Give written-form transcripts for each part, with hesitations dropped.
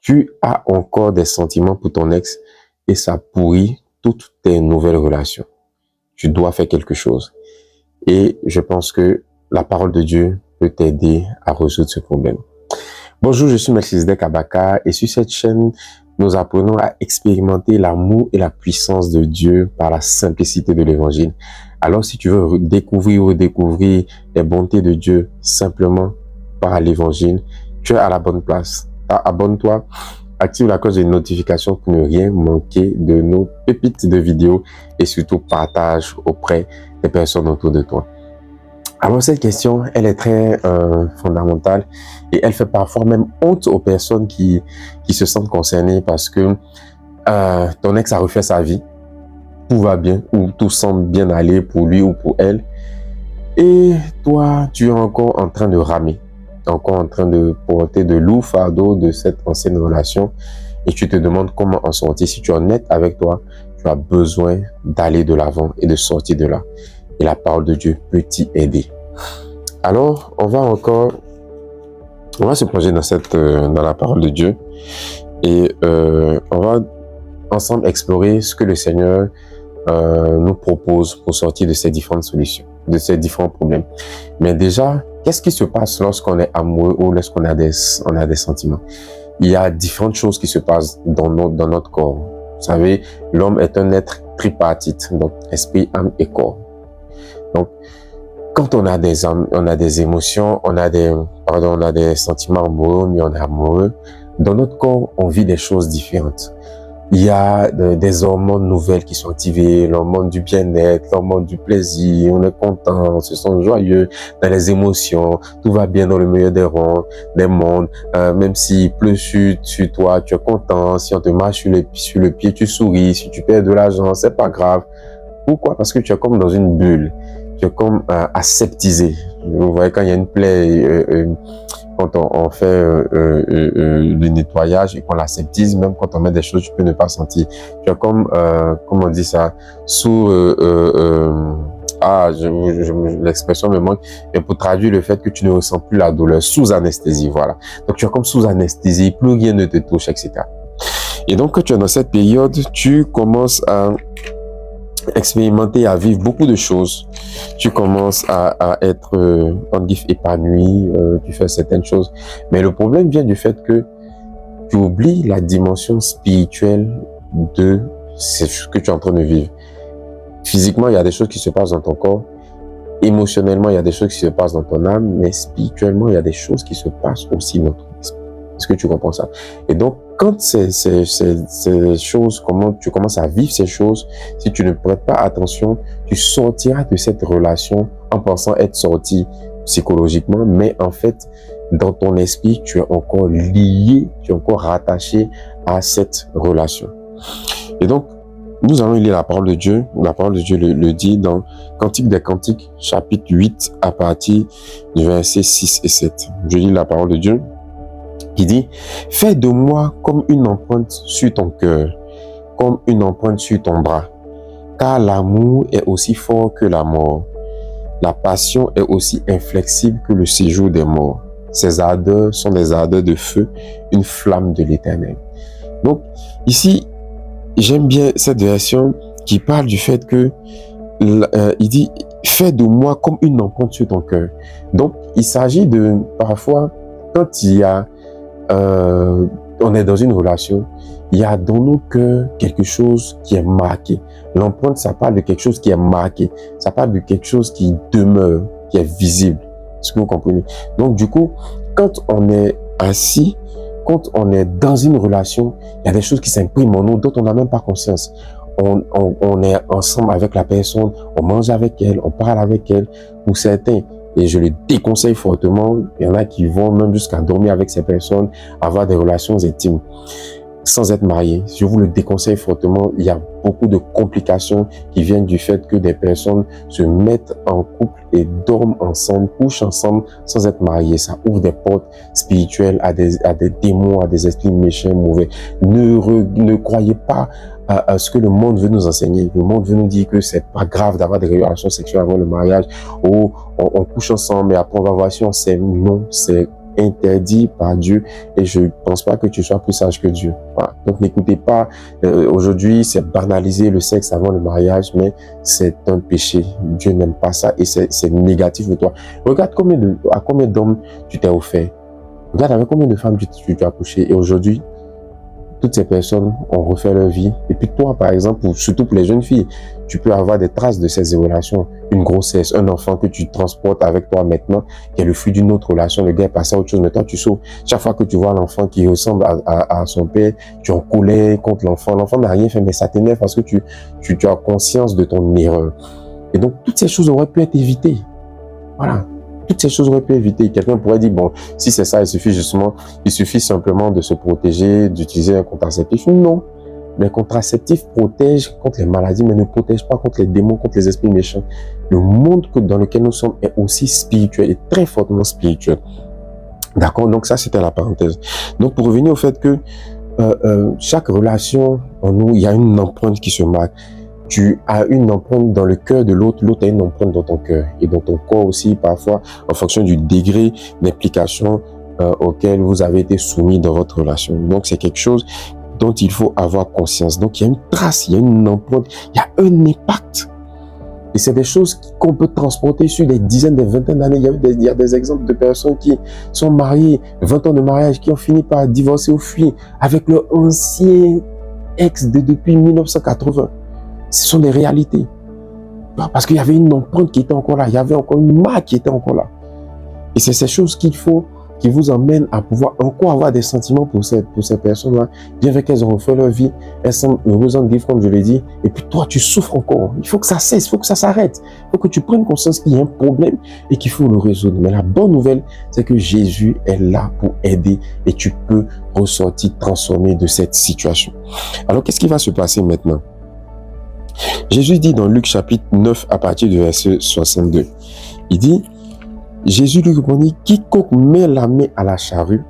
Tu as encore des sentiments pour ton ex et ça pourrit toutes tes nouvelles relations. Tu dois faire quelque chose. Et je pense que la parole de Dieu peut t'aider à résoudre ce problème. Bonjour, je suis Melchizedek Abaka et sur cette chaîne, nous apprenons à expérimenter l'amour et la puissance de Dieu par la simplicité de l'évangile. Alors si tu veux découvrir ou redécouvrir les bontés de Dieu simplement par l'évangile, tu es à la bonne place. Abonne-toi, active la cloche de notification pour ne rien manquer de nos pépites de vidéos et surtout partage auprès des personnes autour de toi. Alors cette question, elle est très fondamentale et elle fait parfois même honte aux personnes qui se sentent concernées parce que ton ex a refait sa vie, tout va bien ou tout semble bien aller pour lui ou pour elle et toi, tu es encore en train de ramer, encore en train de porter de lourds fardeaux de cette ancienne relation et tu te demandes comment en sortir. Si tu es honnête avec toi, tu as besoin d'aller de l'avant et de sortir de là. Et la parole de Dieu peut t'y aider. Alors, on va se plonger dans la parole de Dieu et on va ensemble explorer ce que le Seigneur nous propose pour sortir de ces différentes solutions, de ces différents problèmes. Mais déjà, qu'est-ce qui se passe lorsqu'on est amoureux ou lorsqu'on a des sentiments? Il y a différentes choses qui se passent dans notre corps. Vous savez, l'homme est un être tripartite, donc esprit, âme et corps. Donc, quand on a des émotions, on a des sentiments amoureux, mais on est amoureux, dans notre corps, on vit des choses différentes. Il y a des hormones nouvelles qui sont activées, l'hormone du bien-être, l'hormone du plaisir, on est content, on se sent joyeux dans les émotions, tout va bien dans le meilleur des mondes, même s'il pleut sur toi, tu es content, si on te marche sur le pied, tu souris, si tu perds de l'argent, c'est pas grave. Pourquoi? Parce que tu es comme dans une bulle, tu es comme aseptisé. Vous voyez quand il y a une plaie, quand on fait le nettoyage et qu'on l'aseptise, même quand on met des choses, tu peux ne pas sentir. Tu es comme, comment on dit ça, sous, l'expression me manque, mais pour traduire le fait que tu ne ressens plus la douleur, sous anesthésie, voilà. Donc tu es comme sous anesthésie, plus rien ne te touche, etc. Et donc quand tu es dans cette période, tu commences à expérimenter, à vivre beaucoup de choses. Tu commences à être épanoui, tu fais certaines choses. Mais le problème vient du fait que tu oublies la dimension spirituelle de ce que tu es en train de vivre. Physiquement, il y a des choses qui se passent dans ton corps. Émotionnellement, il y a des choses qui se passent dans ton âme. Mais spirituellement, il y a des choses qui se passent aussi dans ton esprit. Est-ce que tu comprends ça? Et donc, quand ces choses, comment tu commences à vivre ces choses, si tu ne prêtes pas attention, tu sortiras de cette relation en pensant être sorti psychologiquement, mais en fait, dans ton esprit, tu es encore lié, tu es encore rattaché à cette relation. Et donc, nous allons lire la parole de Dieu. La parole de Dieu le dit dans Cantique des Cantiques, chapitre 8, à partir du verset 6 et 7. Je lis la parole de Dieu qui dit « Fais de moi comme une empreinte sur ton cœur, comme une empreinte sur ton bras, car l'amour est aussi fort que la mort. La passion est aussi inflexible que le séjour des morts. Ces ardeurs sont des ardeurs de feu, une flamme de l'Éternel. » Donc, ici, j'aime bien cette version qui parle du fait que, il dit « Fais de moi comme une empreinte sur ton cœur. » Donc, il s'agit de, parfois, quand il y a on est dans une relation, il y a dans nos cœurs quelque chose qui est marqué. L'empreinte, ça parle de quelque chose qui est marqué. Ça parle de quelque chose qui demeure, qui est visible. Est-ce que vous comprenez? Donc, du coup, quand on est assis, quand on est dans une relation, il y a des choses qui s'impriment en nous dont on n'a même pas conscience. On est ensemble avec la personne, on mange avec elle, on parle avec elle. Pour certains, et je le déconseille fortement, il y en a qui vont même jusqu'à dormir avec ces personnes, avoir des relations intimes sans être mariés. Je vous le déconseille fortement. Il y a beaucoup de complications qui viennent du fait que des personnes se mettent en couple et dorment ensemble, couchent ensemble sans être mariés. Ça ouvre des portes spirituelles à des démons, à des esprits méchants, mauvais. Ne croyez pas à ce que le monde veut nous enseigner. Le monde veut nous dire que c'est pas grave d'avoir des relations sexuelles avant le mariage, ou on couche ensemble et après on va voir si on s'aime. Non, c'est interdit par Dieu et je ne pense pas que tu sois plus sage que Dieu. Voilà. Donc n'écoutez pas, aujourd'hui c'est banaliser le sexe avant le mariage, mais c'est un péché. Dieu n'aime pas ça et c'est négatif de toi. Regarde à combien d'hommes tu t'es offert. Regarde avec combien de femmes tu as couché et aujourd'hui, toutes ces personnes ont refait leur vie. Et puis toi, par exemple, surtout pour les jeunes filles, tu peux avoir des traces de ces relations. Une grossesse, un enfant que tu transportes avec toi maintenant, qui est le fruit d'une autre relation. Le gars est passé à autre chose, mais toi, tu sauves. Chaque fois que tu vois l'enfant qui ressemble à son père, tu es en colère contre l'enfant. L'enfant n'a rien fait, mais ça t'énerve parce que tu as conscience de ton erreur. Et donc, toutes ces choses auraient pu être évitées. Voilà. Toutes ces choses auraient pu éviter. Quelqu'un pourrait dire, bon, si c'est ça, il suffit simplement de se protéger, d'utiliser un contraceptif. Non. Les contraceptifs protègent contre les maladies, mais ne protègent pas contre les démons, contre les esprits méchants. Le monde dans lequel nous sommes est aussi spirituel, et très fortement spirituel. D'accord? Donc ça, c'était la parenthèse. Donc pour revenir au fait que chaque relation en nous, il y a une empreinte qui se marque. Tu as une empreinte dans le cœur de l'autre, l'autre a une empreinte dans ton cœur et dans ton corps aussi, parfois, en fonction du degré d'implication auquel vous avez été soumis dans votre relation. Donc, c'est quelque chose dont il faut avoir conscience. Donc, il y a une trace, il y a une empreinte, il y a un impact. Et c'est des choses qu'on peut transporter sur des dizaines, des vingtaines d'années. Il y a des exemples de personnes qui sont mariées, 20 ans de mariage, qui ont fini par divorcer ou fuir avec leur ancien ex depuis 1980. Ce sont des réalités. Parce qu'il y avait une empreinte qui était encore là. Il y avait encore une marque qui était encore là. Et c'est ces choses qui vous emmènent à pouvoir encore avoir des sentiments pour ces personnes-là. Bien vrai qu'elles ont refait leur vie. Elles sont heureuses en vivre, comme je l'ai dit. Et puis toi, tu souffres encore. Il faut que ça cesse. Il faut que ça s'arrête. Il faut que tu prennes conscience qu'il y a un problème et qu'il faut le résoudre. Mais la bonne nouvelle, c'est que Jésus est là pour aider et tu peux ressortir transformé de cette situation. Alors, qu'est-ce qui va se passer maintenant? Jésus dit dans Luc chapitre 9 à partir du verset 62, il dit, Jésus lui répondit, quiconque met la main à la charrue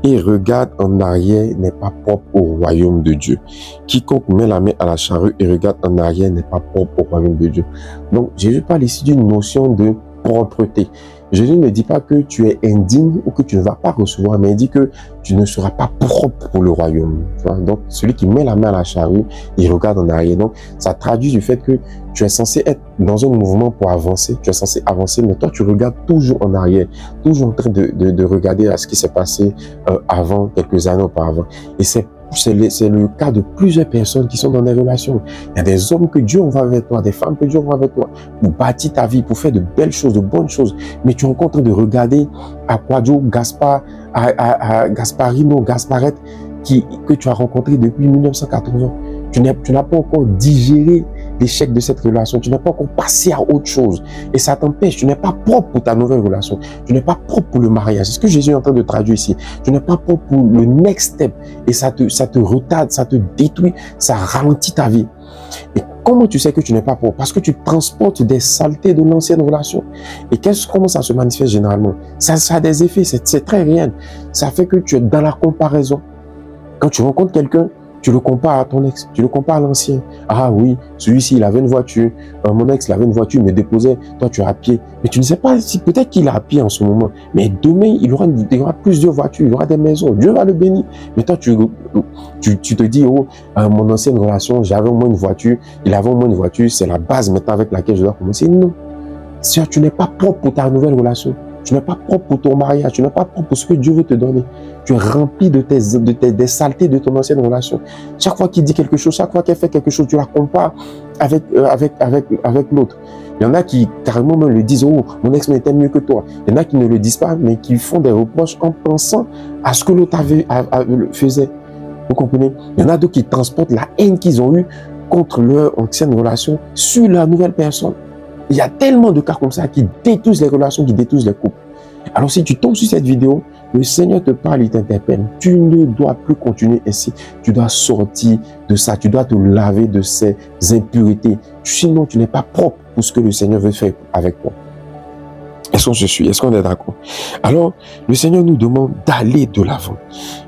et regarde en arrière n'est pas propre au royaume de Dieu. Quiconque met la main à la charrue et regarde en arrière n'est pas propre au royaume de Dieu. Donc Jésus parle ici d'une notion de propreté. Jésus ne dit pas que tu es indigne ou que tu ne vas pas recevoir, mais il dit que tu ne seras pas propre pour le royaume. Donc, celui qui met la main à la charrue, il regarde en arrière. Donc, ça traduit du fait que tu es censé être dans un mouvement pour avancer. Tu es censé avancer, mais toi, tu regardes toujours en arrière, toujours en train de regarder à ce qui s'est passé avant, quelques années auparavant. Et c'est le cas de plusieurs personnes qui sont dans des relations. Il y a des hommes que Dieu envoie avec toi, des femmes que Dieu envoie avec toi pour bâtir ta vie, pour faire de belles choses, de bonnes choses. Mais tu es encore en train de regarder à Quadio, Gaspard, à Gasparino, Gasparette, que tu as rencontré depuis 1980. Tu n'as pas encore digéré l'échec de cette relation. Tu n'es pas encore passé à autre chose. Et ça t'empêche. Tu n'es pas propre pour ta nouvelle relation. Tu n'es pas propre pour le mariage. C'est ce que Jésus est en train de traduire ici. Tu n'es pas propre pour le next step. Et ça te retarde, ça te détruit, ça ralentit ta vie. Et comment tu sais que tu n'es pas propre? Parce que tu transportes des saletés de l'ancienne relation. Et comment ça se manifeste généralement? Ça a des effets, c'est très réel. Ça fait que tu es dans la comparaison. Quand tu rencontres quelqu'un, tu le compares à ton ex, tu le compares à l'ancien. Ah oui, celui-ci, il avait une voiture. Mon ex, il avait une voiture, il me déposait. Toi, tu es à pied. Mais tu ne sais pas si peut-être qu'il est à pied en ce moment. Mais demain, il aura plusieurs voitures, il aura des maisons. Dieu va le bénir. Mais toi, tu te dis, oh, mon ancienne relation, j'avais au moins une voiture. Il avait au moins une voiture. C'est la base maintenant avec laquelle je dois commencer. Non. Tu n'es pas propre pour ta nouvelle relation. Tu n'es pas propre pour ton mariage. Tu n'es pas propre pour ce que Dieu veut te donner. Tu es rempli des saletés de ton ancienne relation. Chaque fois qu'il dit quelque chose, chaque fois qu'elle fait quelque chose, tu la compares avec l'autre. Il y en a qui carrément me le disent, oh, mon ex était mieux que toi. Il y en a qui ne le disent pas, mais qui font des reproches en pensant à ce que l'autre faisait. Vous comprenez? Il y en a d'autres qui transportent la haine qu'ils ont eue contre leur ancienne relation sur la nouvelle personne. Il y a tellement de cas comme ça qui détruisent les relations, qui détruisent les couples. Alors si tu tombes sur cette vidéo, le Seigneur te parle, il t'interpelle. Tu ne dois plus continuer ainsi. Tu dois sortir de ça. Tu dois te laver de ces impuretés. Sinon, tu n'es pas propre pour ce que le Seigneur veut faire avec toi. Est-ce qu'on se suit? Est-ce qu'on est d'accord? Alors, le Seigneur nous demande d'aller de l'avant.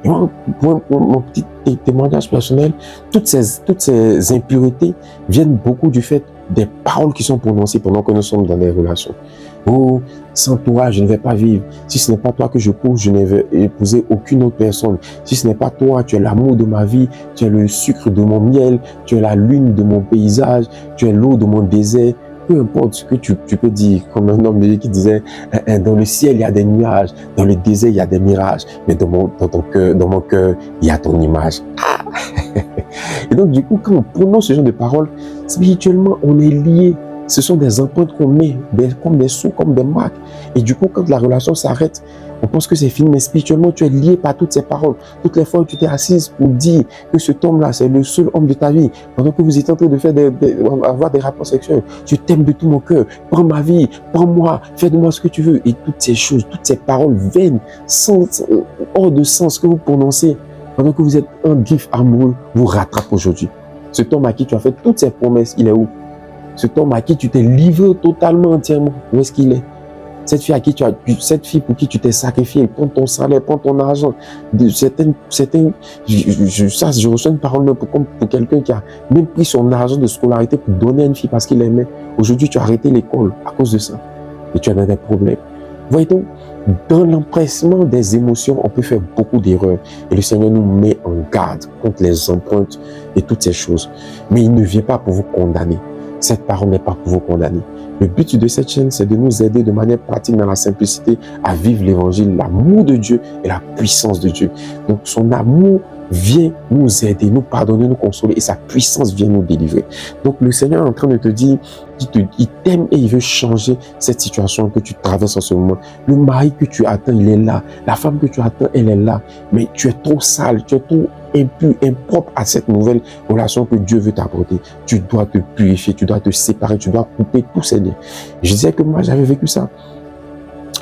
Et moi, pour mon petit témoignage personnel, toutes ces impuretés viennent beaucoup du fait des paroles qui sont prononcées pendant que nous sommes dans des relations. Oh, sans toi, je ne vais pas vivre. Si ce n'est pas toi que je j'épouse, je ne vais épouser aucune autre personne. Si ce n'est pas toi, tu es l'amour de ma vie, tu es le sucre de mon miel, tu es la lune de mon paysage, tu es l'eau de mon désert. Peu importe ce que tu peux dire, comme un homme de Dieu qui disait, dans le ciel, il y a des nuages, dans le désert, il y a des mirages, mais dans mon cœur, il y a ton image. Et donc, du coup, quand on prononce ce genre de paroles, spirituellement, on est lié. Ce sont des empreintes qu'on met, comme des sous, comme des marques. Et du coup, quand la relation s'arrête, on pense que c'est fini, mais spirituellement, tu es lié par toutes ces paroles. Toutes les fois où tu t'es assise pour dire que cet homme-là, c'est le seul homme de ta vie, pendant que vous êtes en train de faire avoir des rapports sexuels, je t'aime de tout mon cœur, prends ma vie, prends-moi, fais de moi ce que tu veux. Et toutes ces choses, toutes ces paroles vaines, hors de sens que vous prononcez, pendant que vous êtes un griffe amoureux, vous rattrape aujourd'hui. Cet homme à qui tu as fait toutes ces promesses, il est où? Cet homme à qui tu t'es livré totalement, entièrement, où est-ce qu'il est? Cette fille pour qui tu t'es sacrifié, prends ton salaire, prends ton argent. Je reçois une parole pour quelqu'un qui a même pris son argent de scolarité pour donner à une fille parce qu'il aimait. Aujourd'hui, tu as arrêté l'école à cause de ça. Et tu as des problèmes. Voyez donc, dans l'empressement des émotions, on peut faire beaucoup d'erreurs. Et le Seigneur nous met en garde contre les empreintes et toutes ces choses. Mais il ne vient pas pour vous condamner. Cette parole n'est pas pour vous condamner. Le but de cette chaîne, c'est de nous aider de manière pratique dans la simplicité à vivre l'évangile, l'amour de Dieu et la puissance de Dieu. Donc son amour vient nous aider, nous pardonner, nous consoler et sa puissance vient nous délivrer. Donc le Seigneur est en train de te dire il t'aime et il veut changer cette situation que tu traverses en ce moment. Le mari que tu attends, il est là. La femme que tu attends, elle est là. Mais tu es trop sale, tu es trop impur, impropre à cette nouvelle relation que Dieu veut t'apporter. Tu dois te purifier, tu dois te séparer, tu dois couper tous ces liens. Je disais que moi, j'avais vécu ça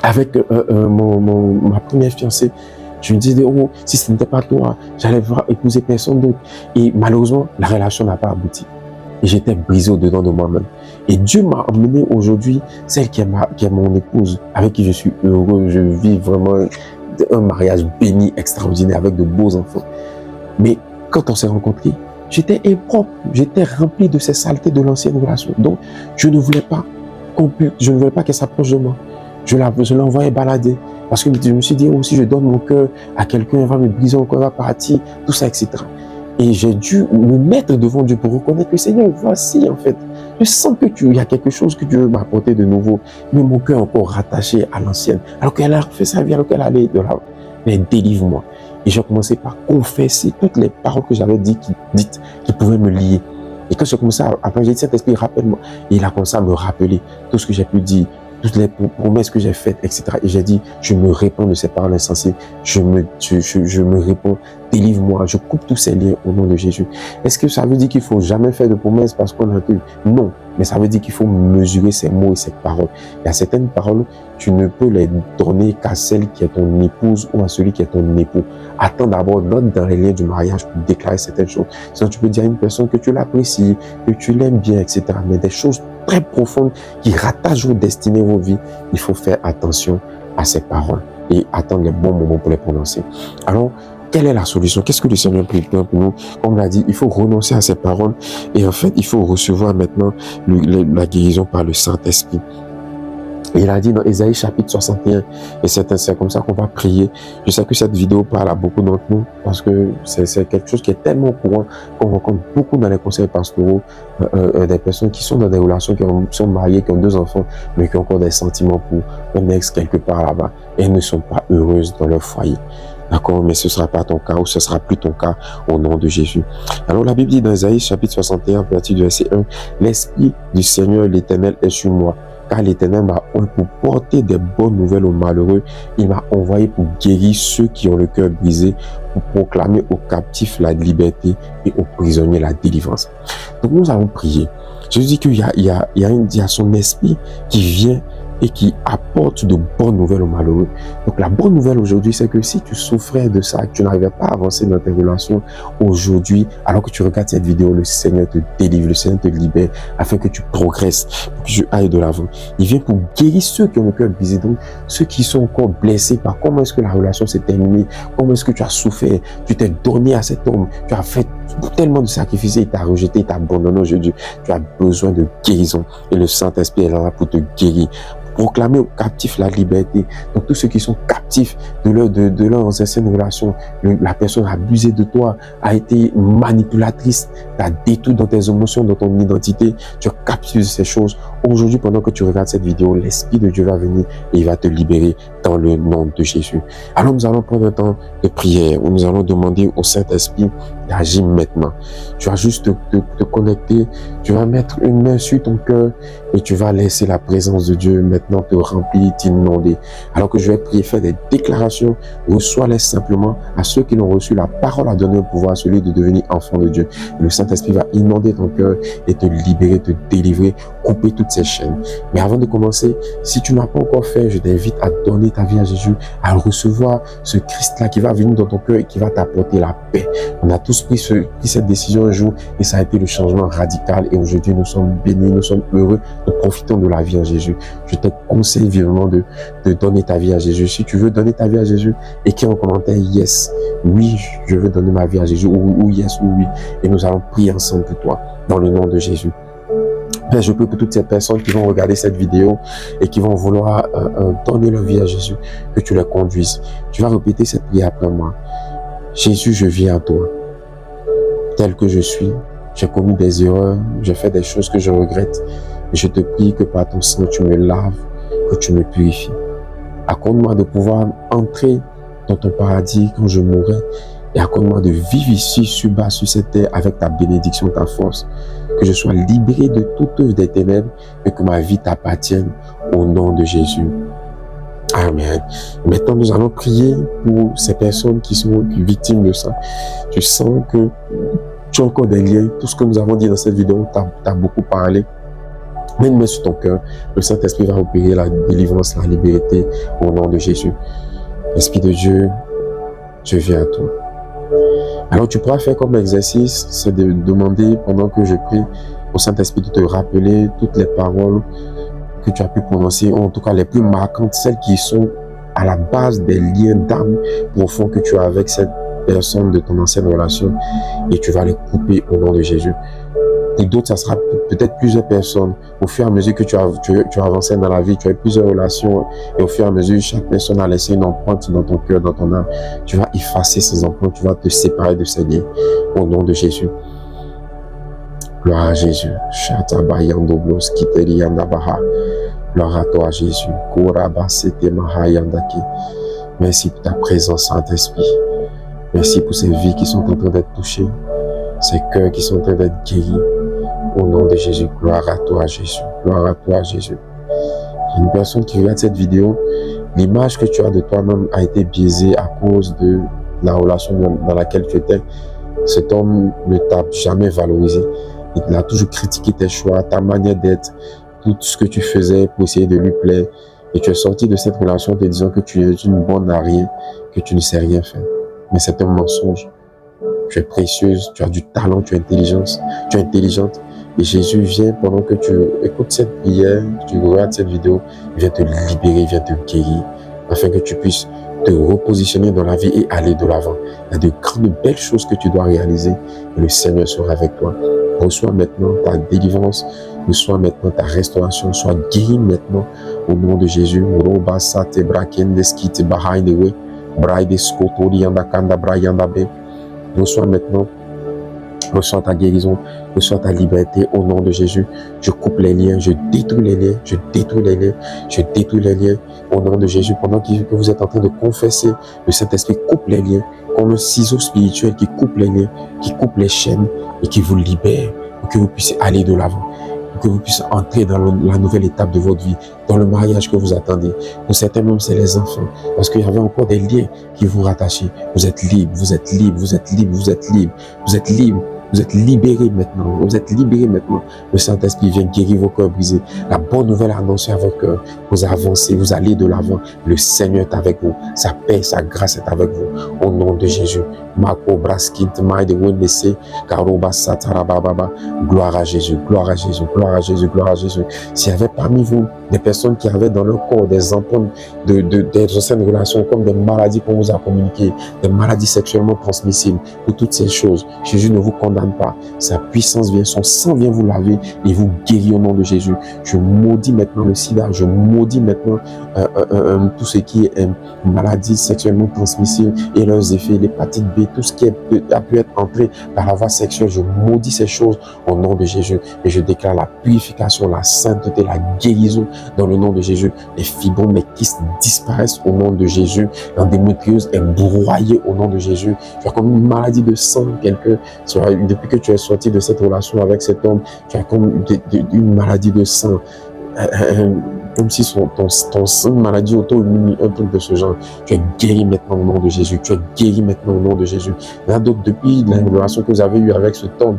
avec ma première fiancée. Je me disais, oh, si ce n'était pas toi, j'allais épouser personne d'autre. Et malheureusement, la relation n'a pas abouti. Et j'étais brisé au-dedans de moi-même. Et Dieu m'a emmené aujourd'hui, celle qui est mon épouse, avec qui je suis heureux. Je vis vraiment un mariage béni, extraordinaire, avec de beaux enfants. Mais quand on s'est rencontrés, j'étais impropre. J'étais rempli de ces saletés de l'ancienne relation. Donc, je ne voulais pas qu'elle s'approche de moi. Je l'envoyais balader. Parce que je me suis dit, oh, si je donne mon cœur à quelqu'un, elle va me briser, mon cœur va partir, tout ça, etc. Et j'ai dû me mettre devant Dieu pour reconnaître que Seigneur, voici en fait, je sens que il y a quelque chose que Dieu veut m'apporter de nouveau, mais mon cœur est encore rattaché à l'ancienne. Alors qu'elle a fait sa vie, alors qu'elle allait de là. Mais délivre-moi. Et j'ai commencé par confesser toutes les paroles que j'avais dites qui pouvaient me lier. Et quand j'ai commencé après j'ai dit, Saint-Esprit, rappelle-moi. Et il a commencé à me rappeler tout ce que j'ai pu dire, toutes les promesses que j'ai faites, etc. Et j'ai dit, je me réponds de ces paroles insensées. Je me réponds, délivre-moi. Je coupe tous ces liens au nom de Jésus. Est-ce que ça veut dire qu'il faut jamais faire de promesses parce qu'on a cru? Non. Mais ça veut dire qu'il faut mesurer ces mots et ces paroles. Il y a certaines paroles, tu ne peux les donner qu'à celle qui est ton épouse ou à celui qui est ton époux. Attends d'abord, note dans les liens du mariage pour déclarer certaines choses. Sinon, tu peux dire à une personne que tu l'apprécies, que tu l'aimes bien, etc. Mais des choses très profondes qui rattachent vos destinées, vos vies, il faut faire attention à ces paroles et attendre les bons moments pour les prononcer. Alors, quelle est la solution? Qu'est-ce que le Seigneur prépare pour nous? Comme on l'a dit, il faut renoncer à ces paroles et en fait, il faut recevoir maintenant la guérison par le Saint-Esprit. Il a dit dans Ésaïe chapitre 61, et c'est comme ça qu'on va prier. Je sais que cette vidéo parle à beaucoup d'entre nous parce que c'est quelque chose qui est tellement courant qu'on rencontre beaucoup dans les conseils pastoraux, des personnes qui sont dans des relations, qui sont mariées, qui ont 2 enfants, mais qui ont encore des sentiments pour un ex quelque part là-bas et ne sont pas heureuses dans leur foyer. D'accord, mais ce ne sera pas ton cas ou ce ne sera plus ton cas au nom de Jésus. Alors la Bible dit dans Ésaïe chapitre 61, verset 1, l'Esprit du Seigneur l'Éternel est sur moi. Car l'Éternel m'a envoyé pour porter des bonnes nouvelles aux malheureux. Il m'a envoyé pour guérir ceux qui ont le cœur brisé, pour proclamer aux captifs la liberté et aux prisonniers la délivrance. Donc nous allons prier. Je dis qu'il y a son esprit qui vient et qui apporte de bonnes nouvelles aux malheureux. Donc la bonne nouvelle aujourd'hui, c'est que si tu souffrais de ça, que tu n'arrivais pas à avancer dans tes relations aujourd'hui, alors que tu regardes cette vidéo, le Seigneur te délivre, le Seigneur te libère, afin que tu progresses, pour que tu ailles de l'avant. Il vient pour guérir ceux qui ont le cœur brisé, donc ceux qui sont encore blessés par comment est-ce que la relation s'est terminée, comment est-ce que tu as souffert, tu t'es donné à cet homme, tu as fait tellement de sacrifices, il t'a rejeté, il t'a abandonné aujourd'hui. Tu as besoin de guérison et le Saint-Esprit est là pour te guérir, proclamer aux captifs la liberté. Donc tous ceux qui sont captifs de leurs anciennes relations, la personne a abusé de toi, a été manipulatrice, t'a détruit dans tes émotions, dans ton identité, tu es captif de ces choses. Aujourd'hui, pendant que tu regardes cette vidéo, l'Esprit de Dieu va venir et il va te libérer dans le nom de Jésus. Alors nous allons prendre un temps de prière où nous allons demander au Saint-Esprit d'agir maintenant. Tu vas juste te connecter, tu vas mettre une main sur ton cœur et tu vas laisser la présence de Dieu maintenant te remplir, t'inonder. Alors que je vais prier, faire des déclarations, reçois-les simplement à ceux qui l'ont reçu. La parole a donné un pouvoir à celui de devenir enfant de Dieu. Et le Saint-Esprit va inonder ton cœur et te libérer, te délivrer, couper toutes ces chaînes. Mais avant de commencer, si tu ne l'as pas encore fait, je t'invite à donner ta vie à Jésus, à recevoir ce Christ-là qui va venir dans ton cœur et qui va t'apporter la paix. On a tous pris cette décision un jour et ça a été le changement radical. Et aujourd'hui, nous sommes bénis, nous sommes heureux, nous profitons de la vie en Jésus. Je te conseille vivement de donner ta vie à Jésus. Si tu veux donner ta vie à Jésus, écris en commentaire yes, oui, je veux donner ma vie à Jésus, ou yes, ou oui. Et nous allons prier ensemble pour toi, dans le nom de Jésus. Père, je prie pour toutes ces personnes qui vont regarder cette vidéo et qui vont vouloir donner leur vie à Jésus, que tu les conduises. Tu vas répéter cette prière après moi. Jésus, je viens à toi. Tel que je suis, j'ai commis des erreurs, j'ai fait des choses que je regrette. Et je te prie que par ton sang, tu me laves, que tu me purifies. Accorde-moi de pouvoir entrer dans ton paradis quand je mourrai. Et accorde-moi de vivre ici, sur bas, sur cette terre, avec ta bénédiction, ta force. Que je sois libéré de toute œuvre des ténèbres et que ma vie t'appartienne au nom de Jésus. Amen. Maintenant, nous allons prier pour ces personnes qui sont victimes de ça. Tu sens que tu as encore des liens. Tout ce que nous avons dit dans cette vidéo, t'as beaucoup parlé. Mets une main sur ton cœur. Le Saint-Esprit va opérer la délivrance, la liberté au nom de Jésus. Esprit de Dieu, je viens à toi. Alors tu pourras faire comme exercice, c'est de demander pendant que je prie au Saint-Esprit de te rappeler toutes les paroles que tu as pu prononcer, ou en tout cas les plus marquantes, celles qui sont à la base des liens d'âme profonds que tu as avec cette personne de ton ancienne relation, et tu vas les couper au nom de Jésus. Et d'autres, ça sera peut-être plusieurs personnes. Au fur et à mesure que tu as avancé dans la vie, tu as eu plusieurs relations, et au fur et à mesure, chaque personne a laissé une empreinte dans ton cœur, dans ton âme. Tu vas effacer ces empreintes, tu vas te séparer de ces liens au nom de Jésus. Gloire à Jésus. Gloire à toi, Jésus. Merci pour ta présence, Saint-Esprit. Merci pour ces vies qui sont en train d'être touchées, ces cœurs qui sont en train d'être guéris. Au nom de Jésus, gloire à toi, Jésus. Gloire à toi, Jésus. Il y a une personne qui regarde cette vidéo, l'image que tu as de toi-même a été biaisée à cause de la relation dans laquelle tu étais. Cet homme ne t'a jamais valorisé. Il a toujours critiqué tes choix, ta manière d'être, tout ce que tu faisais pour essayer de lui plaire. Et tu es sorti de cette relation te disant que tu es une bonne à rien, que tu ne sais rien faire. Mais c'est un mensonge. Tu es précieuse, tu as du talent, tu es intelligente. Et Jésus vient pendant que tu écoutes cette prière, tu regardes cette vidéo, il vient te libérer, il vient te guérir, afin que tu puisses te repositionner dans la vie et aller de l'avant. Il y a de grandes belles choses que tu dois réaliser et le Seigneur sera avec toi. Reçois maintenant ta délivrance, reçois maintenant ta restauration, sois guéri maintenant au nom de Jésus. Reçois maintenant, reçois ta guérison, reçois ta liberté au nom de Jésus. Je coupe les liens, je détruis les liens, je détruis les liens, je détruis les liens au nom de Jésus. Pendant que vous êtes en train de confesser, le Saint-Esprit coupe les liens comme un ciseau spirituel qui coupe les liens, qui coupe les chaînes et qui vous libère pour que vous puissiez aller de l'avant, pour que vous puissiez entrer dans la nouvelle étape de votre vie, dans le mariage que vous attendez. Pour certains même, c'est les enfants, parce qu'il y avait encore des liens qui vous rattachaient. Vous êtes libre, vous êtes libre, vous êtes libre, vous êtes libre, vous êtes libre. Vous êtes libérés maintenant. Vous êtes libérés maintenant. Le Saint-Esprit vient guérir vos cœurs brisés. La bonne nouvelle annoncée à vos cœurs. Vous avancez, vous allez de l'avant. Le Seigneur est avec vous. Sa paix, sa grâce est avec vous. Au nom de Jésus. Gloire à Jésus, gloire à Jésus, gloire à Jésus, gloire à Jésus. S'il y avait parmi vous des personnes qui avaient dans leur corps des empreintes des anciennes relations, comme des maladies qu'on vous a communiquées, des maladies sexuellement transmissibles, ou toutes ces choses, Jésus ne vous condamne condamne pas. Sa puissance vient, son sang vient vous laver et vous guérir au nom de Jésus. Je maudis maintenant le sida, je maudis maintenant tout ce qui est maladie sexuellement transmissible et leurs effets, l'hépatite B, tout ce qui a pu être entré par la voie sexuelle. Je maudis ces choses au nom de Jésus et je déclare la purification, la sainteté, la guérison dans le nom de Jésus. Les fibromes, les kystes disparaissent au nom de Jésus. L'endémétriose est broyée au nom de Jésus. Tu as comme une maladie de sang, quelqu'un, depuis que tu es sorti de cette relation avec cet homme, tu as comme une maladie de sang. Comme si ton sang, une maladie auto-immune, un truc de ce genre. Tu es guéri maintenant au nom de Jésus. Tu es guéri maintenant au nom de Jésus. Il y a d'autres, depuis la relation que vous avez eue avec cet homme,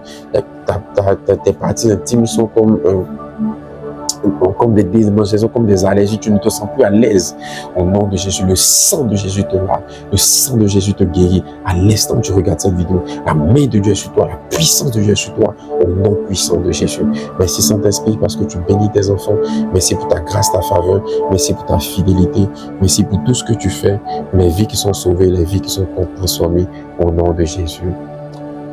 tes parties intimes sont comme des démangeaisons, comme des allergies, tu ne te sens plus à l'aise. Au nom de Jésus, le sang de Jésus te lave, le sang de Jésus te guérit. À l'instant où tu regardes cette vidéo, la main de Dieu est sur toi, la puissance de Dieu est sur toi, au nom puissant de Jésus. Merci Saint-Esprit parce que tu bénis tes enfants. Merci pour ta grâce, ta faveur. Merci pour ta fidélité. Merci pour tout ce que tu fais. Les vies qui sont sauvées, les vies qui sont transformées, au nom de Jésus.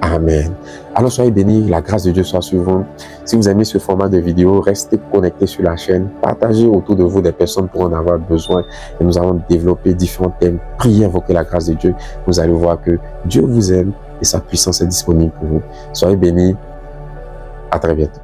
Amen. Alors soyez bénis, la grâce de Dieu soit sur vous. Si vous aimez ce format de vidéo, restez connectés sur la chaîne. Partagez autour de vous des personnes pour en avoir besoin. Et nous allons développer différents thèmes. Priez, invoquez la grâce de Dieu. Vous allez voir que Dieu vous aime et sa puissance est disponible pour vous. Soyez bénis. À très bientôt.